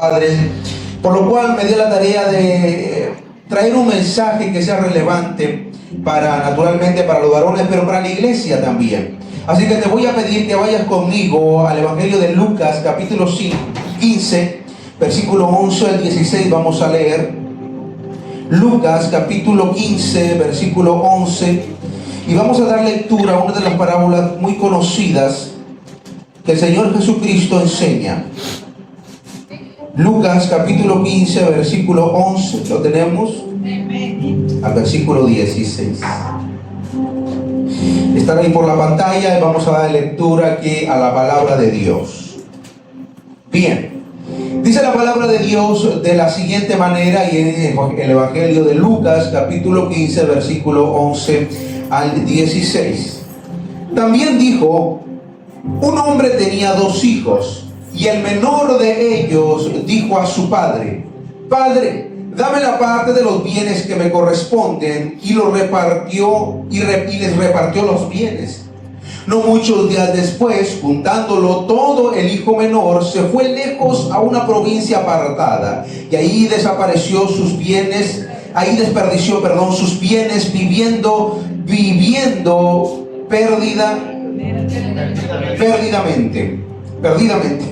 Padres, por lo cual me dio la tarea de traer un mensaje que sea relevante naturalmente para los varones, pero para la iglesia también. Así que te voy a pedir que vayas conmigo al Evangelio de Lucas, capítulo 15, versículo 11 al 16, vamos a leer. Lucas, capítulo 15, versículo 11, y vamos a dar lectura a una de las parábolas muy conocidas que el Señor Jesucristo enseña. Lucas capítulo 15, versículo 11, ¿lo tenemos? Al versículo 16. Están ahí por la pantalla y vamos a dar lectura aquí a la palabra de Dios. Bien, dice la palabra de Dios de la siguiente manera, y en el Evangelio de Lucas capítulo 15, versículo 11 al 16. También dijo: un hombre tenía 2 hijos. Y el menor de ellos dijo a su padre: Padre, dame la parte de los bienes que me corresponden. Y lo repartió y les repartió los bienes. No muchos días después, juntándolo todo, el hijo menor se fue lejos a una provincia apartada, y ahí desperdició sus bienes, viviendo perdidamente,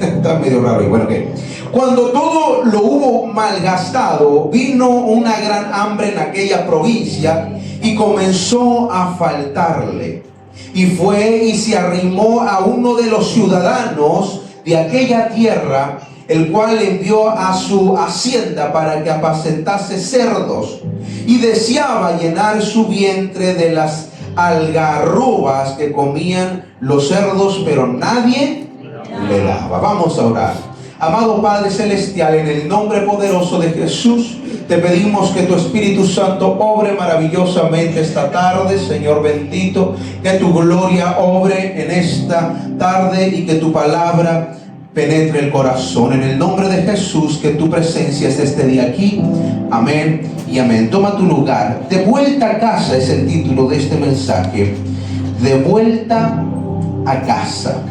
está medio raro. Y bueno, ¿qué? Cuando todo lo hubo malgastado, vino una gran hambre en aquella provincia y comenzó a faltarle. Y fue y se arrimó a uno de los ciudadanos de aquella tierra, el cual le envió a su hacienda para que apacentase cerdos, y deseaba llenar su vientre de las algarrobas que comían los cerdos, pero nadie le daba. Vamos a orar. Amado Padre Celestial, en el nombre poderoso de Jesús, te pedimos que tu Espíritu Santo obre maravillosamente esta tarde, Señor bendito, que tu gloria obre en esta tarde y que tu palabra penetre el corazón. En el nombre de Jesús, que tu presencia esté este día aquí. Amén y amén. Toma tu lugar. De vuelta a casa es el título de este mensaje. De vuelta a casa.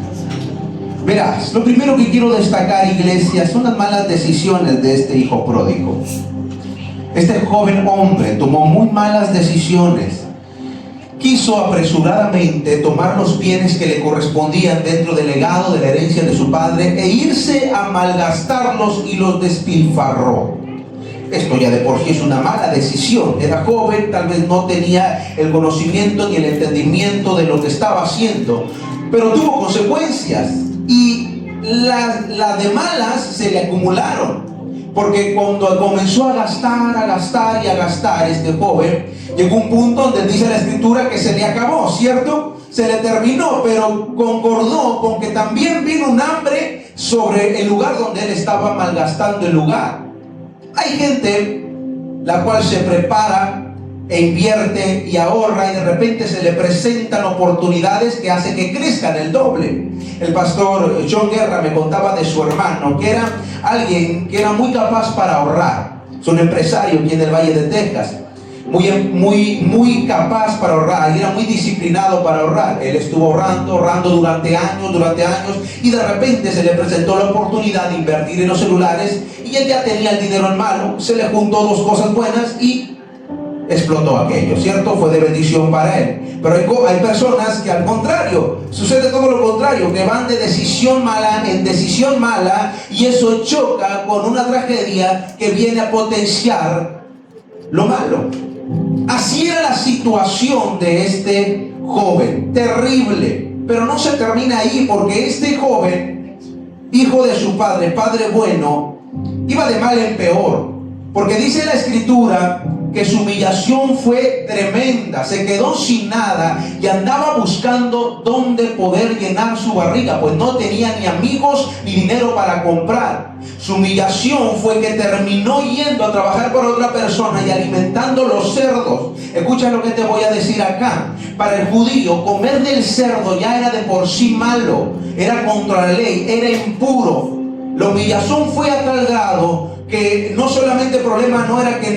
Verás, lo primero que quiero destacar, iglesia, son las malas decisiones de este hijo pródigo. Este joven hombre tomó muy malas decisiones. Quiso apresuradamente tomar los bienes que le correspondían dentro del legado de la herencia de su padre e irse a malgastarlos, y los despilfarró. Esto ya de por sí es una mala decisión. Era joven, tal vez no tenía el conocimiento ni el entendimiento de lo que estaba haciendo, pero tuvo consecuencias. Y las de malas se le acumularon, porque cuando comenzó a gastar este joven, llegó un punto donde dice la escritura que se le acabó, ¿cierto? Se le terminó, pero concordó con que también vino un hambre sobre el lugar donde él estaba malgastando el lugar. Hay gente la cual se prepara e invierte y ahorra, y de repente se le presentan oportunidades que hacen que crezcan el doble. El pastor John Guerra me contaba de su hermano, que era alguien que era muy capaz para ahorrar. Es un empresario aquí en el Valle de Texas, muy capaz para ahorrar, y era muy disciplinado para ahorrar. Él estuvo ahorrando durante años, y de repente se le presentó la oportunidad de invertir en los celulares, y él ya tenía el dinero en mano. Se le juntó 2 cosas buenas y explotó aquello, ¿cierto? Fue de bendición para él. Pero hay personas que al contrario, sucede todo lo contrario, que van de decisión mala en decisión mala, y eso choca con una tragedia que viene a potenciar lo malo. Así era la situación de este joven, terrible. Pero no se termina ahí, porque este joven, hijo de su padre, padre bueno, iba de mal en peor, porque dice la escritura que su humillación fue tremenda. Se quedó sin nada y andaba buscando dónde poder llenar su barriga, pues no tenía ni amigos ni dinero para comprar. Su humillación fue que terminó yendo a trabajar por otra persona y alimentando los cerdos. Escucha lo que te voy a decir acá. Para el judío, comer del cerdo ya era de por sí malo, era contra la ley, era impuro. La humillación fue a tal grado que no solamente el problema no era que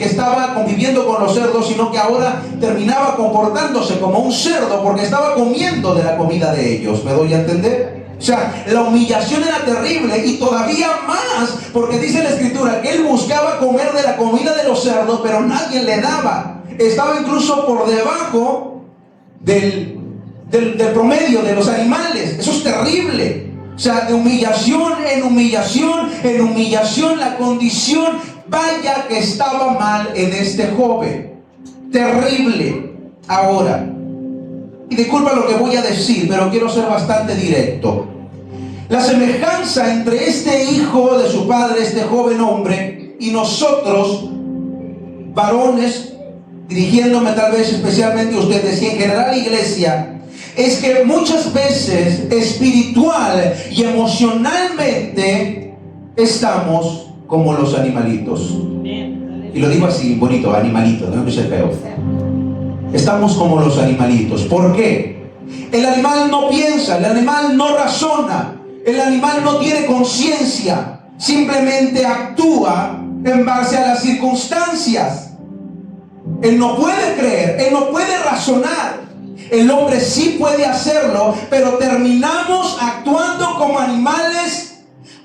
estaba conviviendo con los cerdos, sino que ahora terminaba comportándose como un cerdo, porque estaba comiendo de la comida de ellos. ¿Me doy a entender? sea, la humillación era terrible, y todavía más, porque dice la Escritura que él buscaba comer de la comida de los cerdos, pero nadie le daba. Estaba incluso por debajo del promedio de los animales. Eso es terrible. O sea, de humillación en humillación en humillación, la condición, vaya que estaba mal en este joven. Terrible. Ahora, y disculpa lo que voy a decir, pero quiero ser bastante directo. La semejanza entre este hijo de su padre, este joven hombre, y nosotros, varones, dirigiéndome tal vez especialmente a ustedes y en general iglesia, es que muchas veces espiritual y emocionalmente estamos como los animalitos. Y lo digo así, bonito, animalitos, no que sea feo. Estamos como los animalitos. ¿Por qué? El animal no piensa, el animal no razona, el animal no tiene conciencia, simplemente actúa en base a las circunstancias. Él no puede creer, él no puede razonar. El hombre sí puede hacerlo, pero terminamos actuando como animales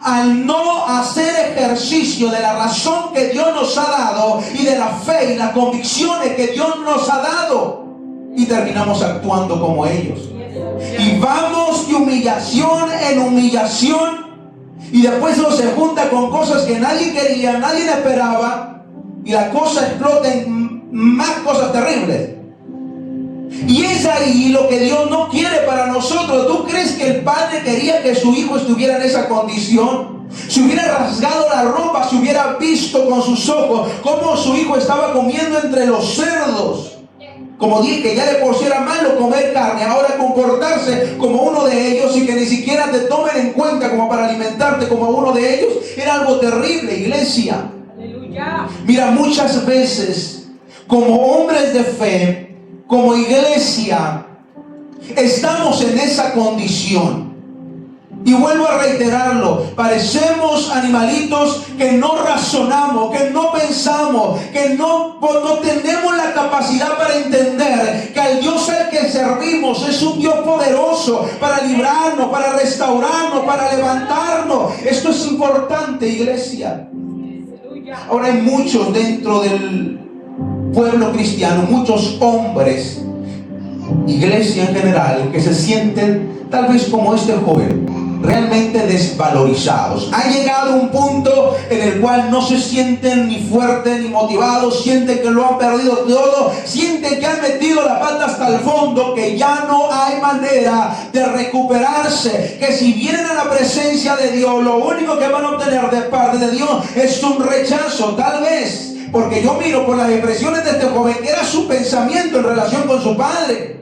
al no hacer ejercicio de la razón que Dios nos ha dado y de la fe y las convicciones que Dios nos ha dado, y terminamos actuando como ellos. Y vamos de humillación en humillación, y después eso se junta con cosas que nadie quería, nadie esperaba, y la cosa explota en más cosas terribles. Y es ahí lo que Dios no quiere para nosotros. ¿Tú crees que el padre quería que su hijo estuviera en esa condición? Si hubiera rasgado la ropa, si hubiera visto con sus ojos cómo su hijo estaba comiendo entre los cerdos. Como dije, que ya de por sí era malo comer carne, ahora comportarse como uno de ellos y que ni siquiera te tomen en cuenta como para alimentarte como uno de ellos, era algo terrible, iglesia. Aleluya. Mira, muchas veces, como hombres de fe, como iglesia, estamos en esa condición. Y vuelvo a reiterarlo, parecemos animalitos que no razonamos, que no pensamos, que no tenemos la capacidad para entender que al Dios al que servimos es un Dios poderoso para librarnos, para restaurarnos, para levantarnos. Esto es importante, iglesia. Ahora hay muchos dentro del pueblo cristiano, muchos hombres, iglesia en general, que se sienten tal vez como este joven, realmente desvalorizados. Ha llegado un punto en el cual no se sienten ni fuertes ni motivados, sienten que lo han perdido todo, sienten que han metido la pata hasta el fondo, que ya no hay manera de recuperarse, que si vienen a la presencia de Dios, lo único que van a obtener de parte de Dios es un rechazo. Tal vez porque yo miro por las expresiones de este joven que era su pensamiento en relación con su padre.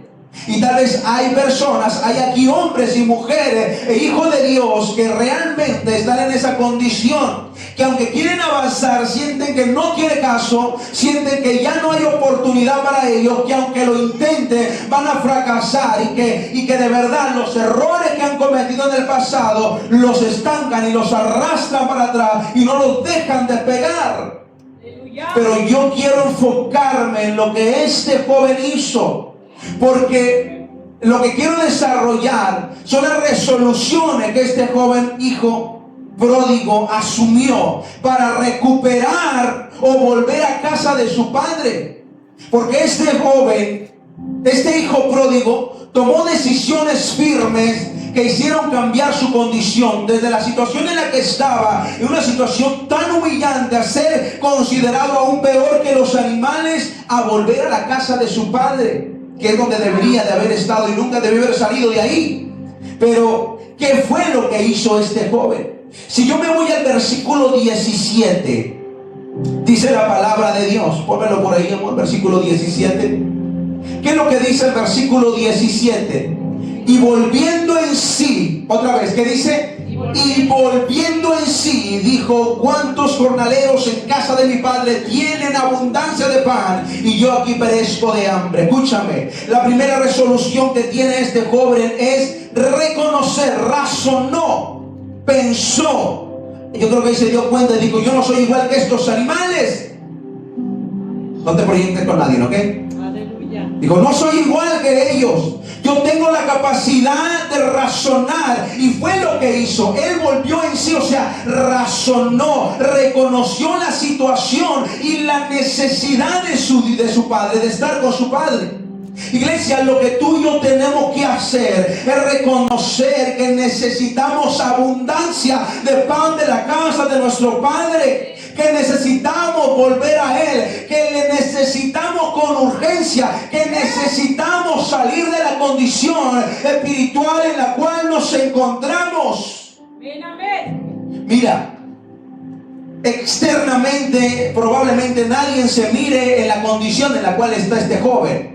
Y tal vez hay personas, hay aquí hombres y mujeres e hijos de Dios que realmente están en esa condición, que aunque quieren avanzar, sienten que no tiene caso, sienten que ya no hay oportunidad para ellos, que aunque lo intenten van a fracasar, y que de verdad los errores que han cometido en el pasado los estancan y los arrastran para atrás y no los dejan despegar. Pero yo quiero enfocarme en lo que este joven hizo, porque lo que quiero desarrollar son las resoluciones que este joven hijo pródigo asumió para recuperar o volver a casa de su padre. Porque este joven, este hijo pródigo, tomó decisiones firmes que hicieron cambiar su condición desde la situación en la que estaba, en una situación tan humillante, a ser considerado aún peor que los animales, a volver a la casa de su padre, que es donde debería de haber estado y nunca debió haber salido de ahí. Pero ¿qué fue lo que hizo este joven? Si yo me voy al versículo 17, dice la palabra de Dios, pónmelo por ahí, amor, versículo 17. ¿Qué es lo que dice el versículo 17? Y volviendo en sí, otra vez, ¿qué dice? Y volviendo en sí, dijo: ¿cuántos jornaleros en casa de mi padre tienen abundancia de pan y yo aquí perezco de hambre? Escúchame, la primera resolución que tiene este joven es reconocer, razonó, pensó. Yo creo que él se dio cuenta y dijo: yo no soy igual que estos animales. No te proyectes con nadie, ¿ok? Aleluya. Dijo, no soy igual que ellos. Yo tengo la capacidad de razonar. Y fue lo que hizo. Él volvió en sí, o sea, razonó, reconoció la situación y la necesidad de su padre, de estar con su padre. Iglesia, lo que tú y yo tenemos que hacer es reconocer que necesitamos abundancia de pan de la casa de nuestro Padre, que necesitamos volver a Él, que le necesitamos con urgencia, que necesitamos salir de la condición espiritual en la cual nos encontramos. Mira, externamente probablemente nadie se mire en la condición en la cual está este joven.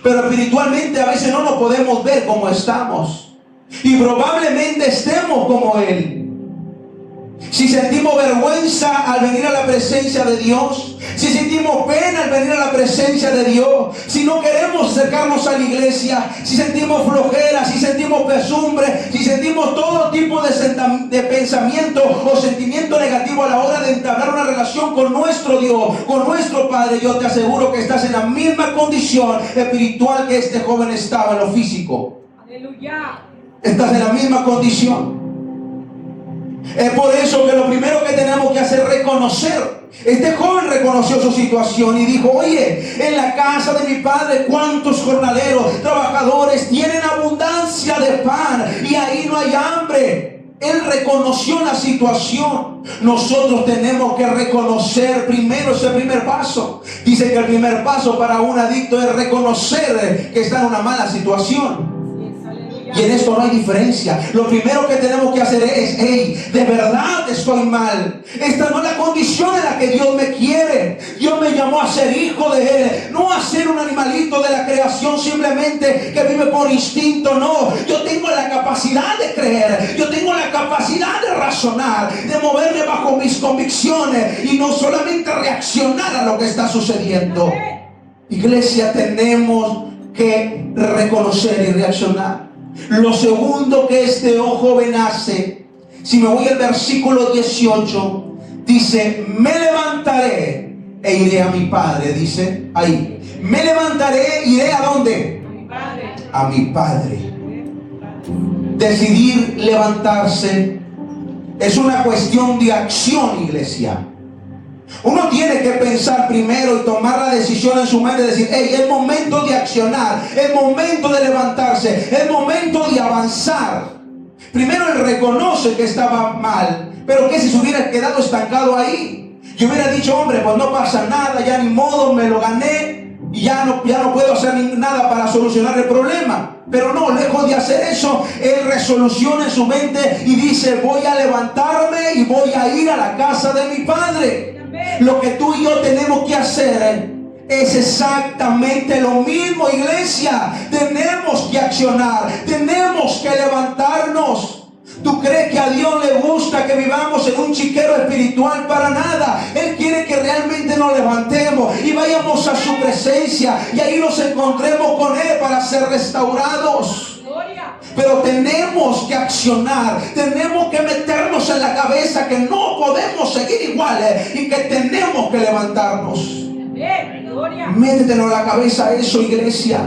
Pero espiritualmente a veces no nos podemos ver como estamos. Y probablemente estemos como Él. Si sentimos vergüenza al venir a la presencia de Dios, si sentimos pena al venir a la presencia de Dios, si no queremos acercarnos a la iglesia, si sentimos flojera, si sentimos pesumbre, si sentimos todo tipo de pensamiento o sentimiento negativo a la hora de entablar una relación con nuestro Dios, con nuestro Padre, yo te aseguro que estás en la misma condición espiritual que este joven estaba en lo físico. Aleluya. Estás en la misma condición. Es por eso que lo primero que tenemos que hacer es reconocer. Este joven reconoció su situación y dijo, oye, en la casa de mi padre cuántos jornaleros, trabajadores tienen abundancia de pan y ahí no hay hambre. Él reconoció la situación. Nosotros tenemos que reconocer primero ese primer paso. Dice que el primer paso para un adicto es reconocer que está en una mala situación. Y en esto no hay diferencia. Lo primero que tenemos que hacer es, hey, de verdad estoy mal. Esta no es la condición en la que Dios me quiere. Dios me llamó a ser hijo de Él, no a ser un animalito de la creación simplemente que vive por instinto. No, yo tengo la capacidad de creer. Yo tengo la capacidad de razonar, de moverme bajo mis convicciones y no solamente reaccionar a lo que está sucediendo. Iglesia, tenemos que reconocer y reaccionar. Lo segundo que este joven hace, si me voy al versículo 18, dice, me levantaré e iré a mi padre. Dice ahí, me levantaré, iré a ¿dónde? A mi padre. A mi padre. Decidir levantarse es una cuestión de acción, iglesia. Uno tiene que pensar primero y tomar la decisión en su mente de decir, hey, es momento de accionar, es momento de levantarse, es momento de avanzar. Primero él reconoce que estaba mal, pero que si se hubiera quedado estancado ahí, yo hubiera dicho, hombre, pues no pasa nada, ya ni modo, me lo gané y ya no puedo hacer nada para solucionar el problema. Pero no, lejos de hacer eso, él resoluciona en su mente y dice, voy a levantarme y voy a ir a la casa de mi padre. Lo que tú y yo tenemos que hacer es exactamente lo mismo, iglesia. Tenemos que accionar, tenemos que levantarnos. ¿Tú crees que a Dios le gusta que vivamos en un chiquero espiritual? Para nada. Él quiere que realmente nos levantemos y vayamos a su presencia y ahí nos encontremos con Él para ser restaurados. Pero tenemos que accionar, tenemos que meternos en la cabeza que no podemos seguir iguales y que tenemos que levantarnos. Métetelo en la cabeza eso, iglesia.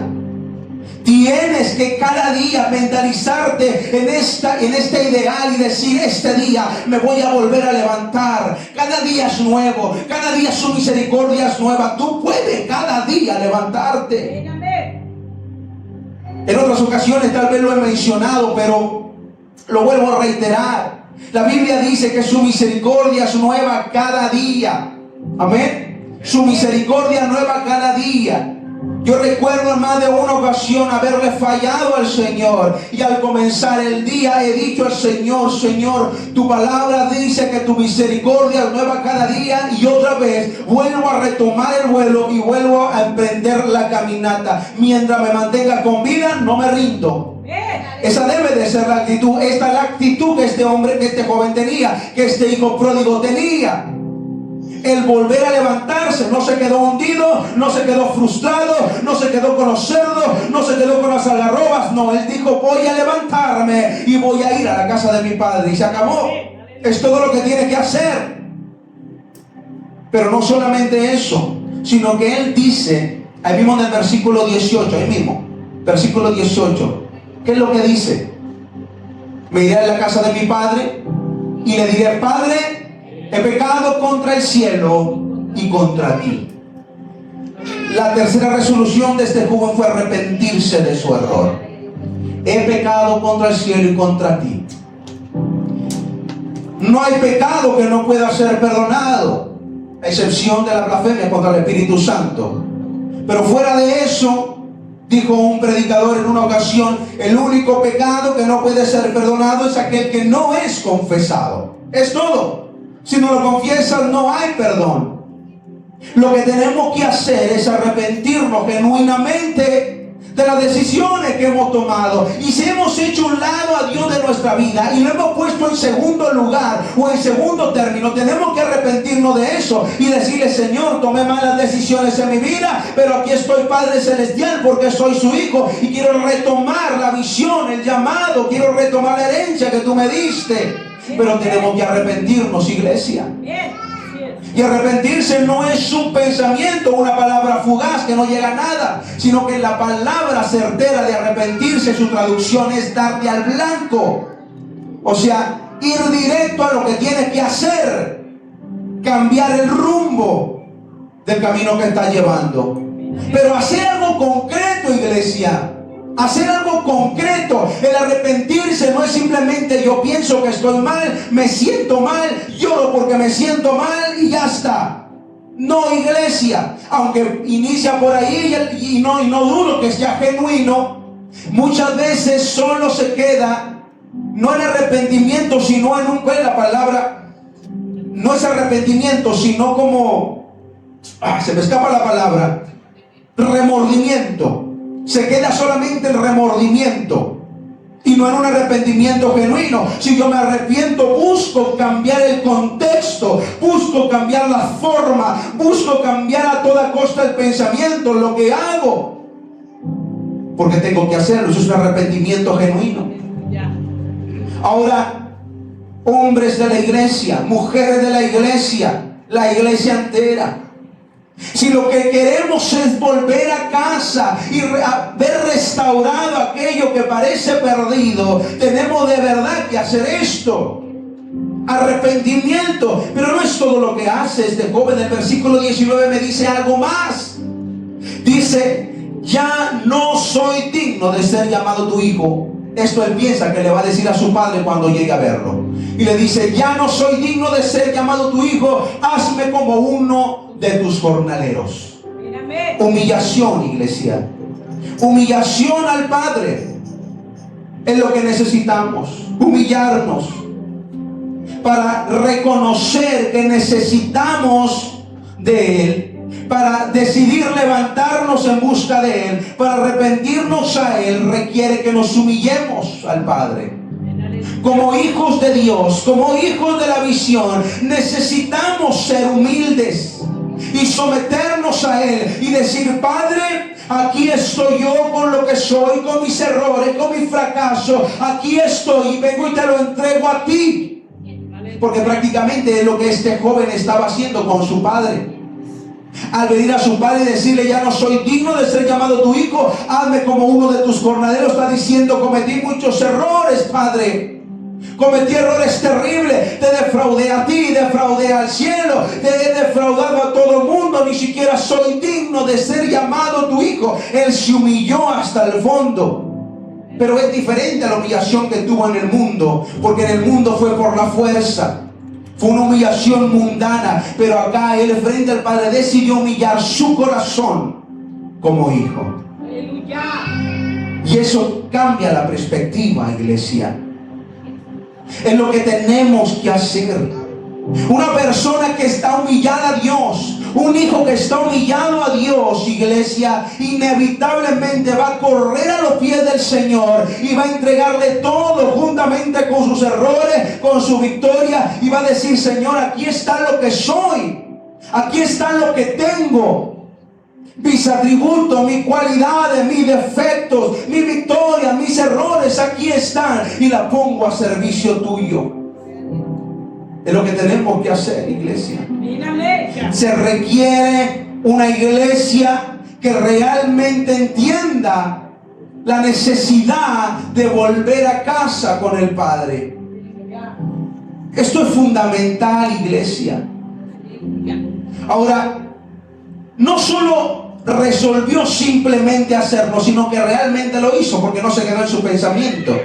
Tienes que cada día mentalizarte en este ideal y decir, este día me voy a volver a levantar. Cada día es nuevo, cada día su misericordia es nueva. Tú puedes cada día levantarte. En otras ocasiones tal vez lo he mencionado, pero lo vuelvo a reiterar. La Biblia dice que su misericordia es nueva cada día. Amén. Su misericordia nueva cada día. Yo recuerdo en más de una ocasión haberle fallado al Señor y al comenzar el día he dicho al Señor, Señor, tu palabra dice que tu misericordia es nueva cada día, y otra vez vuelvo a retomar el vuelo y vuelvo a emprender la caminata. Mientras me mantenga con vida, no me rindo. Esa debe de ser la actitud. Esta es la actitud que este joven tenía, que este hijo pródigo tenía. El volver a levantarse, no se quedó hundido, no se quedó frustrado, no se quedó con los cerdos, no se quedó con las algarrobas. No, él dijo, voy a levantarme y voy a ir a la casa de mi padre. Y se acabó. Es todo lo que tiene que hacer. Pero no solamente eso, sino que él dice Ahí mismo en el versículo 18, ahí mismo, versículo 18. ¿Qué es lo que dice? Me iré a la casa de mi padre y le diré: Padre, he pecado contra el cielo y contra ti. La tercera resolución de este joven fue arrepentirse de su error. He pecado contra el cielo y contra ti. No hay pecado que no pueda ser perdonado, a excepción de la blasfemia contra el Espíritu Santo. Pero fuera de eso, dijo un predicador en una ocasión, el único pecado que no puede ser perdonado es aquel que no es confesado. Es todo. Si no lo confiesas, no hay perdón. Lo que tenemos que hacer es arrepentirnos genuinamente de las decisiones que hemos tomado. Y si hemos hecho un lado a Dios de nuestra vida y lo hemos puesto en segundo lugar o en segundo término, tenemos que arrepentirnos de eso y decirle: Señor, tomé malas decisiones en mi vida, pero aquí estoy, Padre Celestial, porque soy su hijo y quiero retomar la visión, el llamado, quiero retomar la herencia que tú me diste. Pero tenemos que arrepentirnos, iglesia. Y arrepentirse no es un pensamiento, una palabra fugaz que no llega a nada, sino que la palabra certera de arrepentirse, su traducción es darle al blanco. O sea, ir directo a lo que tienes que hacer, cambiar el rumbo del camino que estás llevando. Pero hacer algo concreto, iglesia. Hacer algo concreto. El arrepentirse no es simplemente: yo pienso que estoy mal, me siento mal, lloro porque me siento mal y ya está. No, iglesia. Aunque inicia por ahí y no dudo que sea genuino, muchas veces solo se queda, no en arrepentimiento, sino en ¿cuál es la palabra? No es arrepentimiento, sino como, se me escapa la palabra, remordimiento. Se queda solamente el remordimiento y no en un arrepentimiento genuino. Si yo me arrepiento, busco cambiar el contexto, busco cambiar la forma, busco cambiar a toda costa el pensamiento, lo que hago, porque tengo que hacerlo. Eso es un arrepentimiento genuino. Ahora, hombres de la iglesia, mujeres de la iglesia entera, si lo que queremos es volver a casa y ver restaurado aquello que parece perdido, tenemos de verdad que hacer esto. Arrepentimiento. Pero no es todo lo que hace este joven. El versículo 19 me dice algo más. Dice: ya no soy digno de ser llamado tu hijo. Esto él piensa que le va a decir a su padre cuando llegue a verlo. Y le dice: ya no soy digno de ser llamado tu hijo, hazme como uno de tus jornaleros. Humillación, iglesia. Humillación al Padre es lo que necesitamos. Humillarnos para reconocer que necesitamos de Él, para decidir levantarnos en busca de Él, para arrepentirnos a Él, requiere que nos humillemos al Padre. Como hijos de Dios, como hijos de la visión, necesitamos ser humildes y someternos a Él y decir: Padre, aquí estoy yo con lo que soy, con mis errores, con mi fracaso. Aquí estoy y vengo y te lo entrego a ti. Porque prácticamente es lo que este joven estaba haciendo con su padre. Al venir a su padre y decirle: ya no soy digno de ser llamado tu hijo, hazme como uno de tus jornaleros, está diciendo: cometí muchos errores, Padre. Cometí errores terribles, te defraudé a ti, defraudé al cielo, te he defraudado a todo el mundo, ni siquiera soy digno de ser llamado tu hijo. Él se humilló hasta el fondo. Pero es diferente a la humillación que tuvo en el mundo, porque en el mundo fue por la fuerza, fue una humillación mundana. Pero acá él, frente al Padre, decidió humillar su corazón como hijo. ¡Aleluya! Y eso cambia la perspectiva, iglesia. Es lo que tenemos que hacer. Una persona que está humillada a Dios, un hijo que está humillado a Dios, iglesia, inevitablemente va a correr a los pies del Señor y va a entregarle todo juntamente con sus errores, con su victoria, y va a decir: Señor, aquí está lo que soy, aquí está lo que tengo. Mis atributos, mis cualidades, mis defectos, mi victoria, mis errores, aquí están y la pongo a servicio tuyo. Es lo que tenemos que hacer, iglesia. Se requiere una iglesia que realmente entienda la necesidad de volver a casa con el Padre. Esto es fundamental, iglesia. Ahora, no solo resolvió simplemente hacerlo, sino que realmente lo hizo, porque no se quedó en su pensamiento.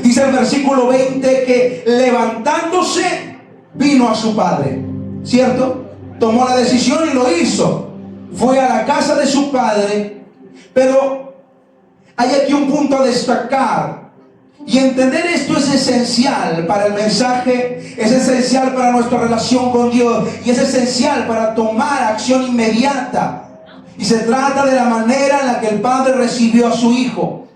Dice el versículo 20 que levantándose vino a su padre, ¿cierto? Tomó la decisión y lo hizo. Fue a la casa de su padre. Pero hay aquí un punto a destacar, y entender esto es esencial para el mensaje, es esencial para nuestra relación con Dios, y es esencial para tomar acción inmediata. Y se trata de la manera en la que el Padre recibió a su Hijo.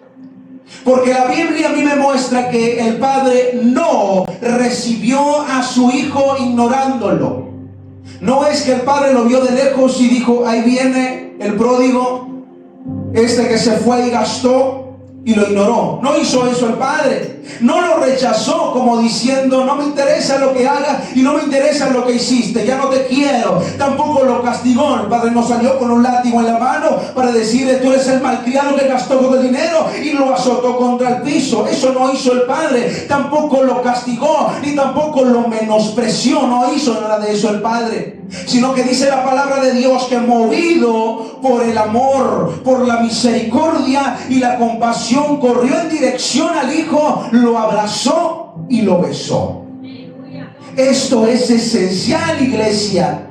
Porque la Biblia a mí me muestra que el Padre no recibió a su Hijo ignorándolo. No es que el Padre lo vio de lejos y dijo, ahí viene el pródigo, este que se fue y gastó, y lo ignoró. No hizo eso el Padre. No lo rechazó como diciendo, no me interesa lo que hagas y no me interesa lo que hiciste, ya no te quiero. Tampoco lo castigó. El Padre no salió con un látigo en la mano para decirle, tú eres el malcriado que gastó todo el dinero, y lo azotó contra el piso. Eso no hizo el Padre. Tampoco lo castigó, ni tampoco lo menospreció. No hizo nada de eso el Padre, sino que dice la palabra de Dios que movido por el amor, por la misericordia y la compasión, corrió en dirección al Hijo, lo abrazó y lo besó. Esto es esencial, iglesia,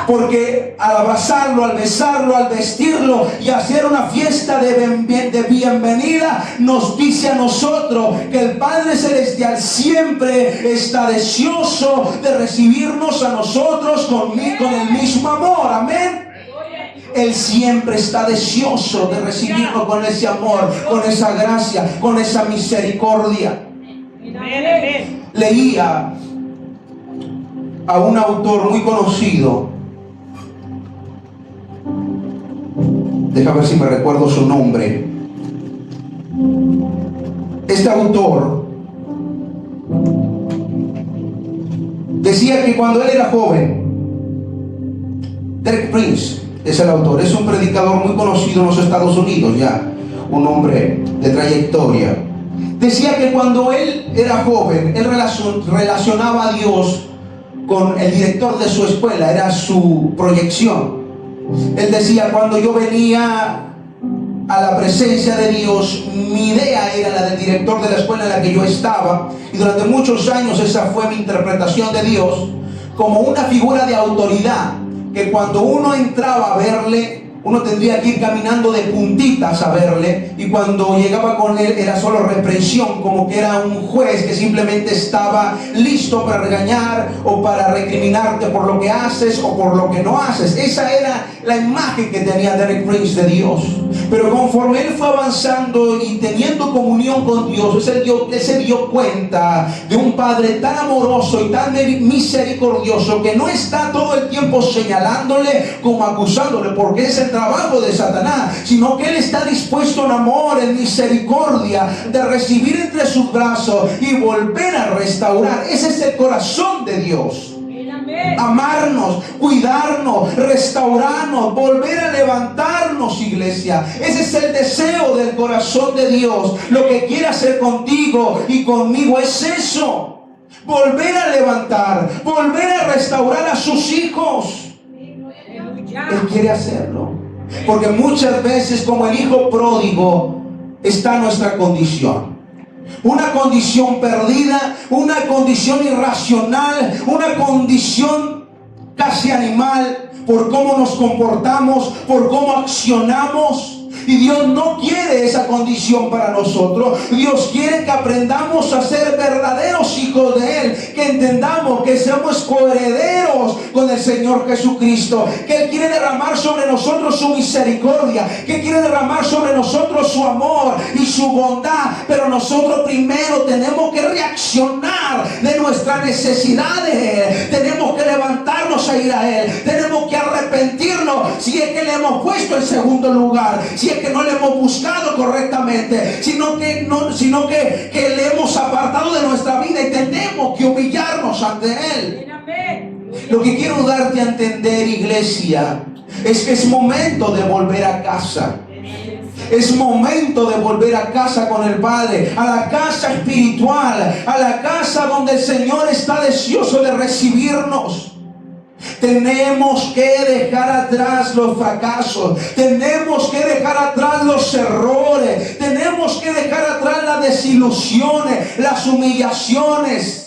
porque al abrazarlo, al besarlo, al vestirlo y hacer una fiesta de bienvenida, nos dice a nosotros que el Padre Celestial siempre está deseoso de recibirnos a nosotros con el mismo amor. Amén. Él siempre está deseoso de recibirnos con ese amor, con esa gracia, con esa misericordia. Leía a un autor muy conocido. Déjame ver si me recuerdo su nombre. Este autor decía que cuando él era joven, Derek Prince es el autor, es un predicador muy conocido en los Estados Unidos ya, un hombre de trayectoria. Decía que cuando él era joven, él relacionaba a Dios con el director de su escuela, era su proyección. Él decía, cuando yo venía a la presencia de Dios, mi idea era la del director de la escuela en la que yo estaba, y durante muchos años esa fue mi interpretación de Dios, como una figura de autoridad, que cuando uno entraba a verle, uno tendría que ir caminando de puntitas a verle, y cuando llegaba con él era solo reprensión, como que era un juez que simplemente estaba listo para regañar o para recriminarte por lo que haces o por lo que no haces. Esa era la imagen que tenía Derek Prince de Dios. Pero conforme él fue avanzando y teniendo comunión con Dios, él se dio cuenta de un Padre tan amoroso y tan misericordioso, que no está todo el tiempo señalándole como acusándole, porque es el trabajo de Satanás, sino que él está dispuesto en amor, en misericordia, de recibir entre sus brazos y volver a restaurar. Ese es el corazón de Dios. Amarnos, cuidarnos, restaurarnos, volver a levantarnos, iglesia. Ese es el deseo del corazón de Dios. Lo que quiere hacer contigo y conmigo es eso: volver a levantar, volver a restaurar a sus hijos. Él quiere hacerlo, porque muchas veces, como el hijo pródigo, está nuestra condición. Una condición perdida, una condición irracional, una condición casi animal, por cómo nos comportamos, por cómo accionamos. Y Dios no quiere esa condición para nosotros. Dios quiere que aprendamos a ser verdaderos hijos de Él, que entendamos que seamos coherederos con el Señor Jesucristo, que Él quiere derramar sobre nosotros su misericordia, que quiere derramar sobre nosotros su amor y su bondad. Pero nosotros primero tenemos que reaccionar de nuestra necesidad de Él. Tenemos que levantarnos a ir a Él. Tenemos que arrepentirnos si es que le hemos puesto en segundo lugar, si es que no le hemos buscado correctamente, sino que le hemos apartado de nuestra vida, y tenemos que humillarnos ante Él. Lo que quiero darte a entender, iglesia, Es momento de volver a casa. Es momento de volver a casa con el Padre, a la casa espiritual, a la casa donde el Señor está deseoso de recibirnos. Tenemos que dejar atrás los fracasos, tenemos que dejar atrás los errores, tenemos que dejar atrás las desilusiones, las humillaciones.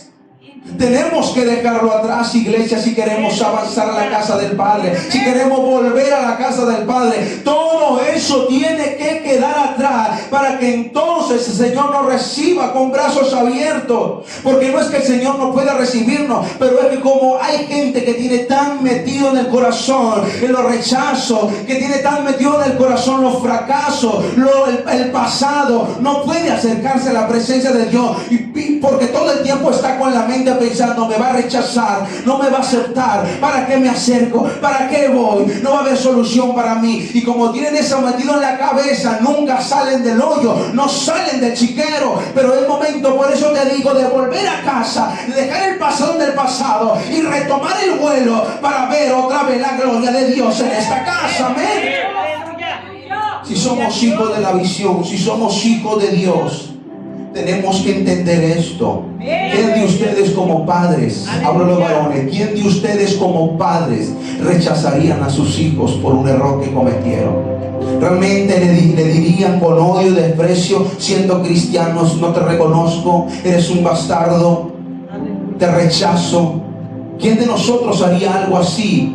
Tenemos que dejarlo atrás, iglesia, si queremos avanzar a la casa del Padre, si queremos volver a la casa del Padre. Todo eso tiene que quedar atrás para que entonces el Señor nos reciba con brazos abiertos. Porque no es que el Señor no pueda recibirnos, pero es que como hay gente que tiene tan metido en el corazón en los rechazos, que tiene tan metido en el corazón los fracasos, el pasado, no puede acercarse a la presencia de Dios, porque todo el tiempo está con la mente pensando: me va a rechazar, no me va a aceptar, ¿para qué me acerco? ¿Para qué voy? No va a haber solución para mí. Y como tienen eso metido en la cabeza, nunca salen del hoyo, no salen del chiquero. Pero es momento, por eso te digo, de volver a casa, de dejar el pasado en el pasado y retomar el vuelo para ver otra vez la gloria de Dios en esta casa. Amén. Si somos hijos de la visión, si somos hijos de Dios, tenemos que entender esto. ¿Quién de ustedes como padres, hablo de los varones, quién de ustedes como padres rechazarían a sus hijos por un error que cometieron? Realmente le dirían con odio y desprecio, siendo cristianos: no te reconozco, eres un bastardo, te rechazo. ¿Quién de nosotros haría algo así?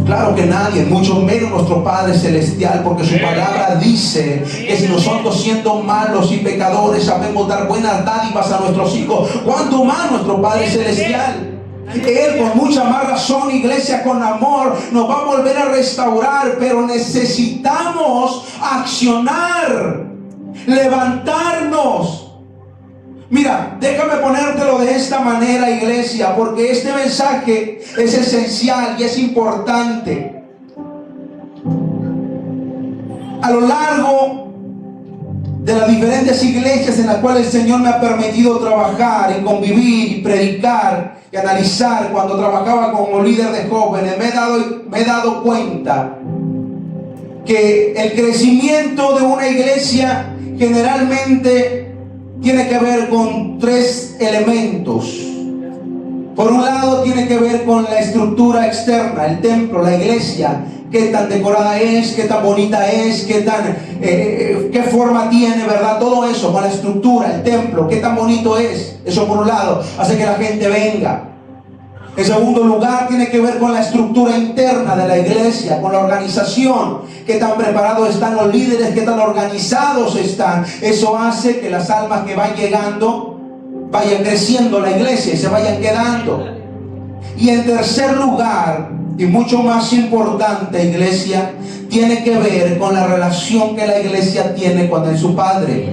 Claro que nadie, mucho menos nuestro Padre Celestial, porque su palabra dice que si nosotros, siendo malos y pecadores, sabemos dar buenas dádivas a nuestros hijos, ¿cuánto más nuestro Padre Celestial? Él, con mucha más razón, iglesia, con amor nos va a volver a restaurar. Pero necesitamos accionar, levantarnos. Mira, déjame ponértelo de esta manera, iglesia, porque este mensaje es esencial y es importante. A lo largo de las diferentes iglesias en las cuales el Señor me ha permitido trabajar y convivir y predicar y analizar, cuando trabajaba como líder de jóvenes, me he dado cuenta que el crecimiento de una iglesia generalmente tiene que ver con tres elementos. Por un lado, tiene que ver con la estructura externa, el templo, la iglesia. Qué tan decorada es, qué tan bonita es, qué forma tiene, ¿verdad? Todo eso, con la estructura, el templo, qué tan bonito es. Eso por un lado, hace que la gente venga. En segundo lugar, tiene que ver con la estructura interna de la iglesia, con la organización. Qué tan preparados están los líderes, qué tan organizados están. Eso hace que las almas que van llegando vayan creciendo la iglesia y se vayan quedando. Y en tercer lugar, y mucho más importante, iglesia, tiene que ver con la relación que la iglesia tiene con su Padre.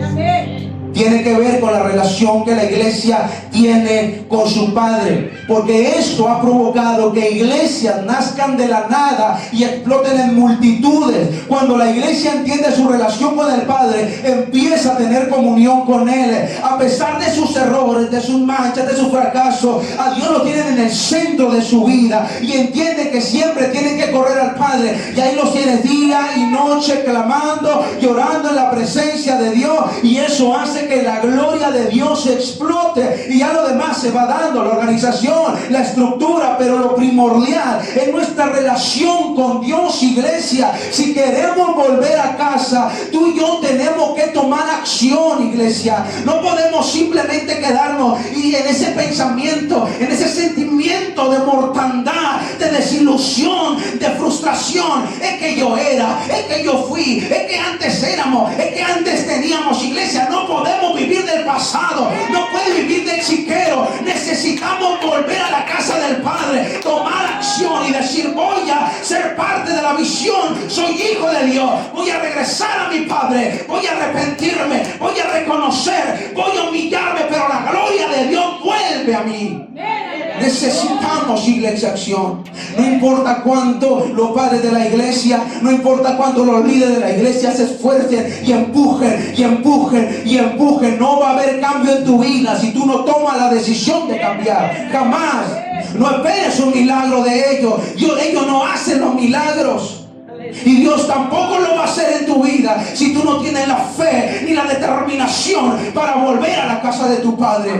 Tiene que ver con la relación que la iglesia tiene con su Padre. Porque esto ha provocado que iglesias nazcan de la nada y exploten en multitudes. Cuando la iglesia entiende su relación con el Padre, empieza a tener comunión con Él. A pesar de sus errores, de sus manchas, de sus fracasos, a Dios lo tienen en el centro de su vida. Y entiende que siempre tienen que correr al Padre. Y ahí los tienes día y noche clamando, llorando en la presencia de Dios. Y eso hace que la gloria de Dios explote, y ya lo demás se va dando, la organización, la estructura, pero lo primordial es nuestra relación con Dios, iglesia. Si queremos volver a casa, tú y yo tenemos que tomar acción, iglesia. No podemos simplemente quedarnos y en ese pensamiento, en ese sentimiento de mortandad, de desilusión, de frustración. Es que yo era, es que yo fui, es que antes éramos, es que antes teníamos, iglesia. No podemos vivir del pasado, no puede vivir del chiquero. Necesitamos volver a la casa del Padre, tomar acción y decir: voy a ser parte de la visión, soy hijo de Dios, voy a regresar a mi Padre, voy a arrepentirme, voy a reconocer, voy a humillarme, pero la gloria de Dios vuelve a mí. Necesitamos, iglesia, acción. No importa cuánto los padres de la iglesia, no importa cuánto los líderes de la iglesia se esfuercen y empujen y empujen y empujen, no va a haber cambio en tu vida si tú no tomas la decisión de cambiar. Jamás. No esperes un milagro de ellos. Ellos no hacen los milagros. Y Dios tampoco lo va a hacer en tu vida si tú no tienes la fe ni la determinación para volver a la casa de tu Padre.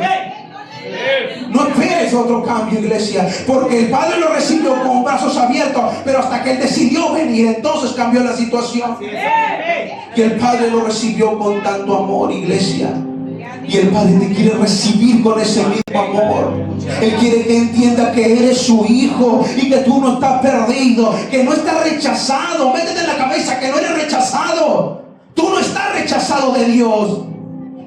No esperes otro cambio, iglesia, porque el Padre lo recibió con brazos abiertos, pero hasta que Él decidió venir, entonces cambió la situación. Que el Padre lo recibió con tanto amor, iglesia. Y el Padre te quiere recibir con ese mismo amor. Él quiere que entienda que eres su hijo y que tú no estás perdido, que no estás rechazado. Métete en la cabeza que no eres rechazado. Tú no estás rechazado de Dios.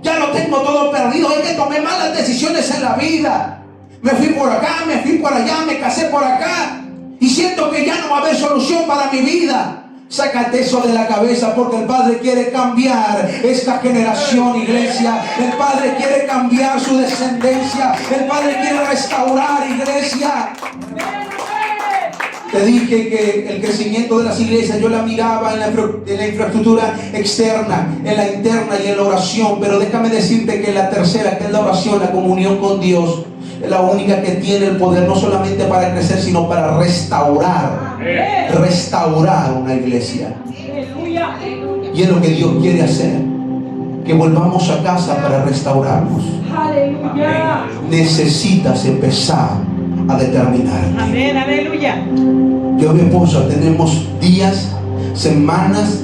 Ya lo tengo todo perdido. Es que tomé malas decisiones en la vida. Me fui por acá, me fui por allá, me casé por acá. Y siento que ya no va a haber solución para mi vida. Sácate eso de la cabeza, porque el Padre quiere cambiar esta generación, iglesia. El Padre quiere cambiar su descendencia. El Padre quiere restaurar, iglesia. Te dije que el crecimiento de las iglesias yo la miraba en la infraestructura externa, en la interna y en la oración. Pero déjame decirte que la tercera, que es la oración, la comunión con Dios, es la única que tiene el poder no solamente para crecer, sino para restaurar una iglesia. Y es lo que Dios quiere hacer, que volvamos a casa para restaurarnos. Necesitas empezar a determinarte. Amén, aleluya. Yo y mi esposa tenemos días, semanas,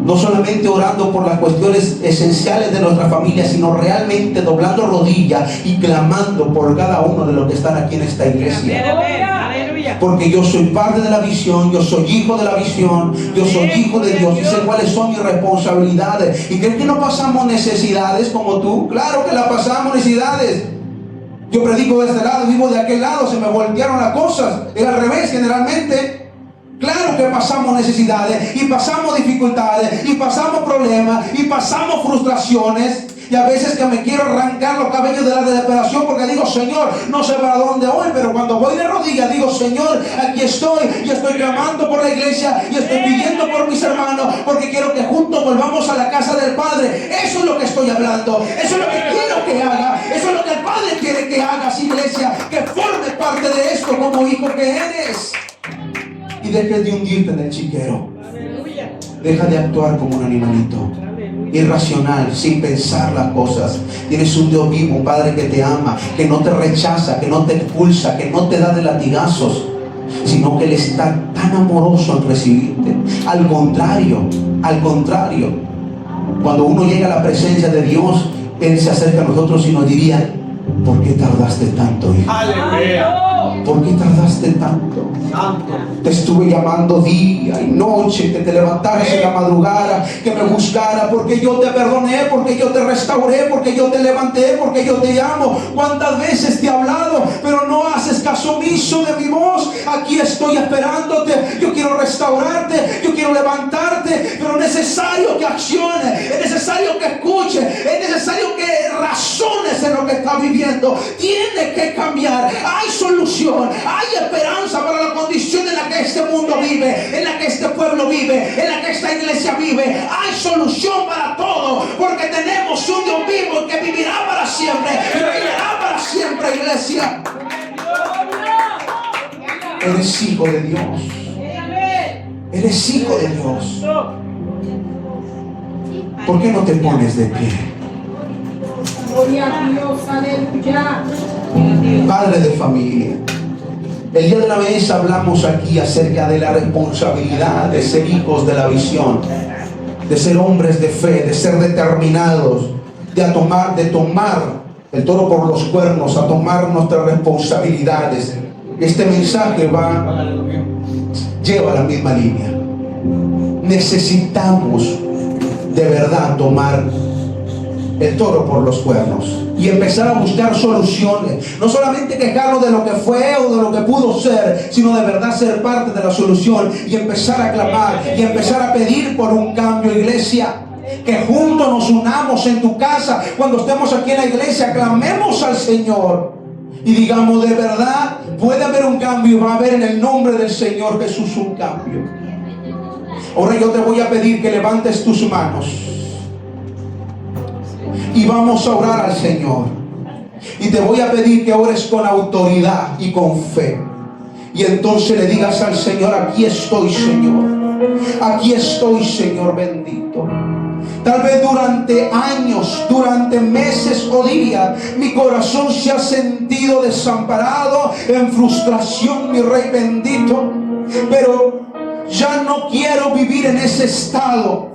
no solamente orando por las cuestiones esenciales de nuestra familia, sino realmente doblando rodillas y clamando por cada uno de los que están aquí en esta iglesia. Amén, aleluya. Porque yo soy parte de la visión, yo soy hijo de la visión, yo soy hijo de Dios y sé cuáles son mis responsabilidades. ¿Y crees que no pasamos necesidades como tú? Claro que la pasamos necesidades. Yo predico de este lado, vivo de aquel lado, se me voltearon las cosas. Es al revés generalmente. Claro que pasamos necesidades y pasamos dificultades y pasamos problemas y pasamos frustraciones. Y a veces que me quiero arrancar los cabellos de la desesperación porque digo, Señor, no sé para dónde voy, pero cuando voy de rodillas digo, Señor, aquí estoy y estoy clamando por la iglesia y estoy pidiendo por mis hermanos porque quiero que juntos volvamos a la casa del Padre. Eso es lo que estoy hablando, eso es lo que quiero que haga, eso es lo que el Padre quiere que hagas, iglesia, que formes parte de esto como hijo que eres. Y dejes de hundirte en el chiquero. Deja de actuar como un animalito irracional, sin pensar las cosas. Tienes un Dios vivo, un Padre que te ama, que no te rechaza, que no te expulsa, que no te da de latigazos, sino que Él está tan amoroso en recibirte. Al contrario, cuando uno llega a la presencia de Dios, Él se acerca a nosotros y nos diría, ¿por qué tardaste tanto, hijo? Aleluya. ¿Por qué tardaste tanto? Santo. Te estuve llamando día y noche, que te levantaras en la madrugada, que me buscara, porque yo te perdoné, porque yo te restauré, porque yo te levanté, porque yo te amo. ¿Cuántas veces te he hablado, pero no haces caso omiso de mi voz? Aquí estoy esperándote. Yo quiero restaurarte, yo quiero levantarte, pero es necesario que acciones, es necesario que escuches, es necesario que razones en lo que estás viviendo. Tiene que cambiar. Hay solución, hay esperanza para la condición en la que este mundo vive, en la que este pueblo vive, en la que esta iglesia vive. Hay solución para todo, porque tenemos un Dios vivo que vivirá para siempre y reinará para siempre, iglesia. Eres hijo de Dios. Eres hijo de Dios. ¿Por qué no te pones de pie? Gloria a Dios, aleluya. Padre de familia, el día de la mesa hablamos aquí acerca de la responsabilidad de ser hijos de la visión, de ser hombres de fe, de ser determinados, de tomar el toro por los cuernos, a tomar nuestras responsabilidades. Este mensaje lleva la misma línea. Necesitamos de verdad tomar el toro por los cuernos y empezar a buscar soluciones. No solamente quejarnos de lo que fue o de lo que pudo ser, sino de verdad ser parte de la solución y empezar a clamar y empezar a pedir por un cambio, iglesia. Que juntos nos unamos en tu casa. Cuando estemos aquí en la iglesia, clamemos al Señor y digamos, de verdad puede haber un cambio y va a haber en el nombre del Señor Jesús un cambio. Ahora yo te voy a pedir que levantes tus manos y vamos a orar al Señor. Y te voy a pedir que ores con autoridad y con fe. Y entonces le digas al Señor: aquí estoy, Señor. Aquí estoy, Señor bendito. Tal vez durante años, durante meses o días, mi corazón se ha sentido desamparado, en frustración, mi Rey bendito. Pero ya no quiero vivir en ese estado,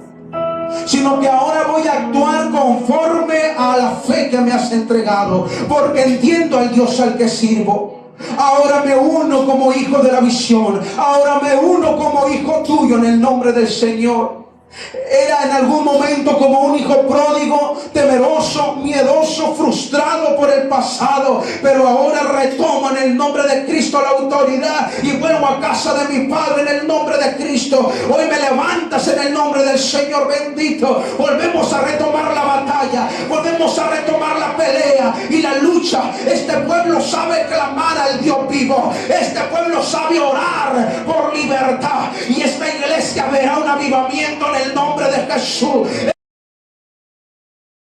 sino que ahora voy a actuar conforme a la fe que me has entregado, porque entiendo al Dios al que sirvo. Ahora me uno como hijo de la visión. Ahora me uno como hijo tuyo en el nombre del Señor. Era en algún momento como un hijo pródigo, temeroso, miedoso, frustrado por el pasado, pero ahora retomo en el nombre de Cristo la autoridad y vuelvo a casa de mi Padre en el nombre de Cristo. Hoy me levantas en el nombre del Señor bendito. Volvemos a retomar la batalla, volvemos a retomar la pelea y la lucha. Este pueblo sabe clamar al Dios vivo. Este pueblo sabe orar por libertad, y esta iglesia verá un avivamiento en el nombre de Jesús.